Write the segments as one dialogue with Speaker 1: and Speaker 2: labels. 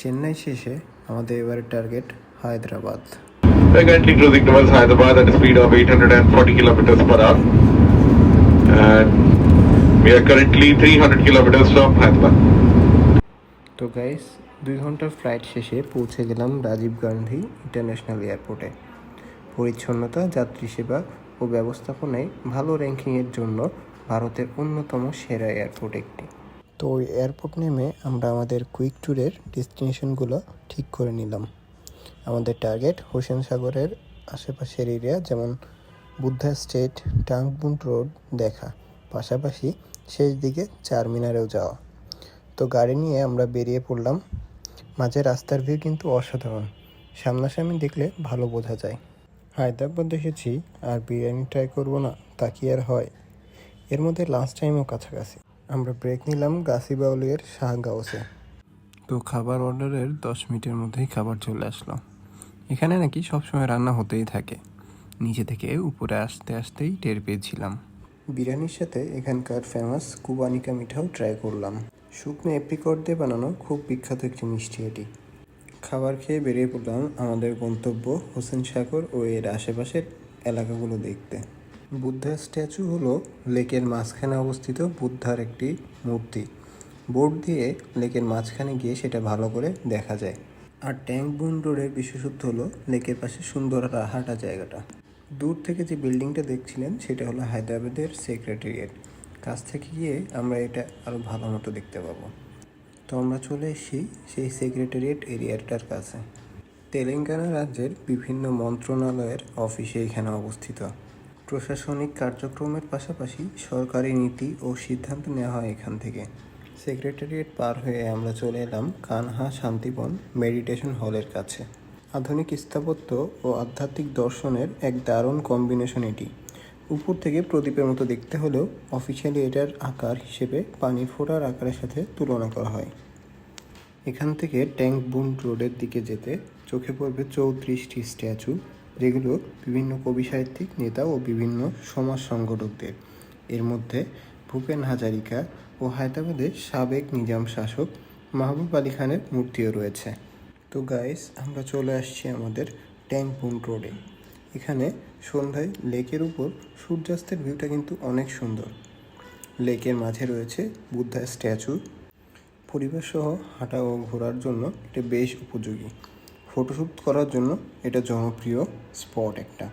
Speaker 1: চেন্নাই শেষে আমাদের এবারের target Hyderabad.
Speaker 2: We're currently cruising towards Hyderabad at a speed of 840 kilometers per hour. And we are currently 300 kilometers from Hyderabad.
Speaker 1: তো guys, 2 ঘন্টার flight শেষে পৌঁছে গেলাম রাজীব গান্ধী ইন্টারন্যাশনাল এয়ারপোর্টে। পরিচ্ছন্নতা, যাত্রী সেবা ও ব্যবস্থাপনায় ভালো র্যাঙ্কিংয়ের জন্য ভারতের অন্যতম সেরা এয়ারপোর্ট একটি। তো ওই এয়ারপোর্ট নেমে আমরা আমাদের কুইক ট্যুরের ডেস্টিনেশনগুলো ঠিক করে নিলাম। আমাদের টার্গেট হোসেন সাগরের আশেপাশের এরিয়া, যেমন বুদ্ধা স্টেট, টাংবুন রোড দেখা, পাশাপাশি শেষ দিকে চারমিনারেও যাওয়া। তো গাড়ি নিয়ে আমরা বেরিয়ে পড়লাম। মাঝে রাস্তার ভিউ কিন্তু অসাধারণ, সামনাসামনি দেখলে ভালো বোঝা যায়। হায়দ্রাবাদ এসেছি আর বিরিয়ানি ট্রাই করবো না তা কি আর হয়। এর মধ্যে লাঞ্চ টাইমও কাছাকাছি। আমরা ব্রেক নিলাম গাছিবাউলির শাহগাঁওসে। তো খাবার অর্ডারের 10 মিনিটের মধ্যেই খাবার চলে আসলো। এখানে নাকি সবসময় রান্না হতেই থাকে, নিচে থেকে উপরে আসতে আসতেই টের পেয়েছিলাম। বিরিয়ানির সাথে এখানকার ফেমাস কুবানিকা মিঠাও ট্রাই করলাম। শুকনো এপ্রিকট দিয়ে বানানো খুব বিখ্যাত একটি মিষ্টি এটি। খাবার খেয়ে বেরিয়ে পড়লাম আমাদের গন্তব্য হোসেন সাগর ও এর আশেপাশের এলাকাগুলো দেখতে। বুদ্ধা স্ট্যাচু হলো লেকের মাঝখানে অবস্থিত বুদ্ধার একটি মূর্তি। বোট দিয়ে লেকের মাঝখানে গিয়ে সেটা ভালো করে দেখা যায়। আর ট্যাংবুন রোডের বিশেষত্ব হলো লেকের পাশে সুন্দর হাঁটা জায়গাটা। দূর থেকে যে বিল্ডিংটা দেখছিলেন সেটা হলো হায়দ্রাবাদের সেক্রেটারিয়েট। কাছ থেকে গিয়ে আমরা এটা আরও ভালো মতো দেখতে পাবো। তো আমরা চলে এসেছি সেই সেক্রেটারিয়েট এরিয়াটার কাছে। তেলেঙ্গানা রাজ্যের বিভিন্ন মন্ত্রণালয়ের অফিসে এখানে অবস্থিত। প্রশাসনিক কার্যক্রমের পাশাপাশি সরকারি নীতি ও সিদ্ধান্ত নেওয়া হয় এখান থেকে। সেক্রেটারিয়েট পার হয়ে আমরা চলে এলাম কানহা শান্তিবন মেডিটেশন হলের কাছে। আধুনিক স্থাপত্য ও আধ্যাত্মিক দর্শনের এক দারুণ কম্বিনেশন এটি। উপর থেকে প্রদীপের মতো দেখতে হলেও অফিসিয়ালি এটার আকার হিসেবে পানির ফোঁটার আকারের সাথে তুলনা করা হয়। এখান থেকে ট্যাংবুন রোডের দিকে যেতে চোখে পড়বে 34টি স্ট্যাচু, যেগুলো বিভিন্ন কবি সাহিত্যিক নেতা ও বিভিন্ন সমাজ সংগঠকদের। এর মধ্যে ভূপেন হাজারিকা ও হায়দ্রাবাদের সাবেক নিজাম শাসক মাহবুব আলী খানের মূর্তিও রয়েছে। তো গাইস, আমরা চলে আসছি আমাদের ট্যাংবুন রোডে। এখানে সন্ধ্যায় লেকের উপর সূর্যাস্তের ভিউটা কিন্তু অনেক সুন্দর। লেকের মাঝে রয়েছে বুদ্ধা স্ট্যাচু। পরিবারসহ হাঁটা ও ঘোরার জন্য এটা বেশ উপযোগী। ফটোশ্যুট করার জন্য এটা জনপ্রিয় স্পট একটা।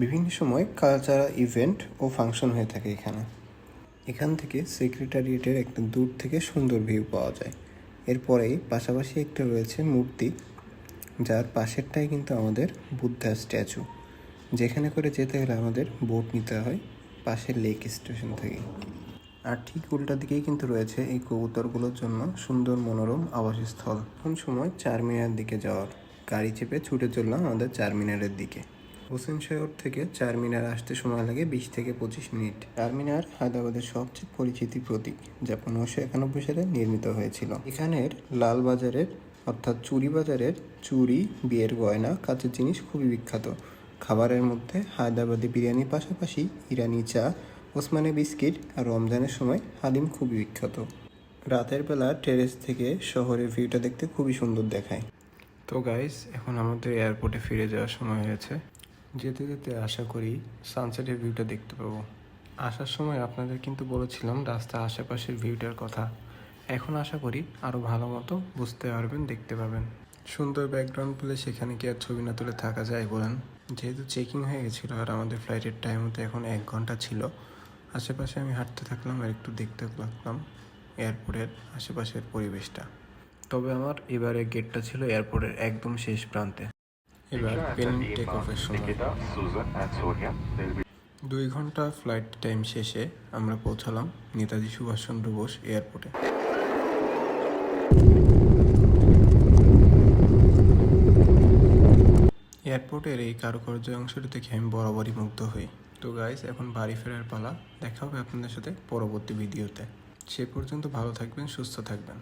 Speaker 1: বিভিন্ন সময় কালচারাল ইভেন্ট ও ফাংশন হয়ে থাকে এখানে। এখান থেকে সেক্রেটারিয়েটের একটা দূর থেকে সুন্দর ভিউ পাওয়া যায়। এরপরেই পাশাপাশি একটা রয়েছে মূর্তি, যার পাশেরটাই কিন্তু আমাদের বুদ্ধা স্ট্যাচু, যেখানে করে যেতে হলে আমাদের বোট নিতে হয় পাশের লেক স্টেশন থেকে। আর ঠিক উল্টা দিকেই কিন্তু রয়েছে এই কবুতরগুলোর জন্য সুন্দর মনোরম আবাসস্থল। কোন সময় চারমিনার দিকে যাওয়ার গাড়ি চেপে ছুটে চললাম আমাদের চারমিনারের দিকে। হোসেন সাগর থেকে চারমিনার আসতে সময় লাগে 20 থেকে 25 মিনিট। চারমিনার হায়দ্রাবাদের সবচেয়ে পরিচিতি প্রতীক, যা 1591 সালে নির্মিত হয়েছিল। এখানের লাল বাজারের অর্থাৎ চুরি বাজারের চুরি, বিয়ের গয়না, কাঁচের জিনিস খুবই বিখ্যাত। খাবারের মধ্যে হায়দ্রাবাদি বিরিয়ানির পাশাপাশি ইরানি চা, ওসমানি বিস্কিট আর রমজানের সময় হালিম খুবই বিখ্যাত। রাতের বেলা টেরেস থেকে শহরের ভিউটা দেখতে খুবই সুন্দর দেখায়। তো গাইস, এখন আমাদের এয়ারপোর্টে ফিরে যাওয়ার সময় হয়েছে। যেতে যেতে আশা করি সানসেটের ভিউটা দেখতে পাবো। আসার সময় আপনাদের কিন্তু বলেছিলাম রাস্তার আশেপাশের ভিউটার কথা। এখন আশা করি আরও ভালো মতো বুঝতে পারবেন, দেখতে পাবেন। সুন্দর ব্যাকগ্রাউন্ড পেলে সেখানে কি আর ছবি না তুলে থাকা যায় বলেন। যেহেতু চেকিং হয়ে গেছিলো আর আমাদের ফ্লাইটের টাইম হতে এখন 1 ঘন্টা ছিল, আশেপাশে আমি হাঁটতে থাকলাম আর একটু দেখতে লাগলাম এয়ারপোর্টের আশেপাশের পরিবেশটা। তবে আমার এবারে গেটটা ছিল এয়ারপোর্টের একদম শেষ প্রান্তে। এবার প্লেন টেক অফের সময়। 2 ঘন্টা ফ্লাইট টাইম শেষে আমরা পৌঁছালাম নেতাজি সুভাষচন্দ্র বোস এয়ারপোর্টে। এয়ারপোর্টের এই কারুকার্য অংশটি দেখে আমি বরাবরই মুগ্ধ হই। তো গাইস, এখন বাড়ি ফেরার পালা। দেখা হবে আপনাদের সাথে পরবর্তী ভিডিওতে। সে পর্যন্ত ভালো থাকবেন, সুস্থ থাকবেন।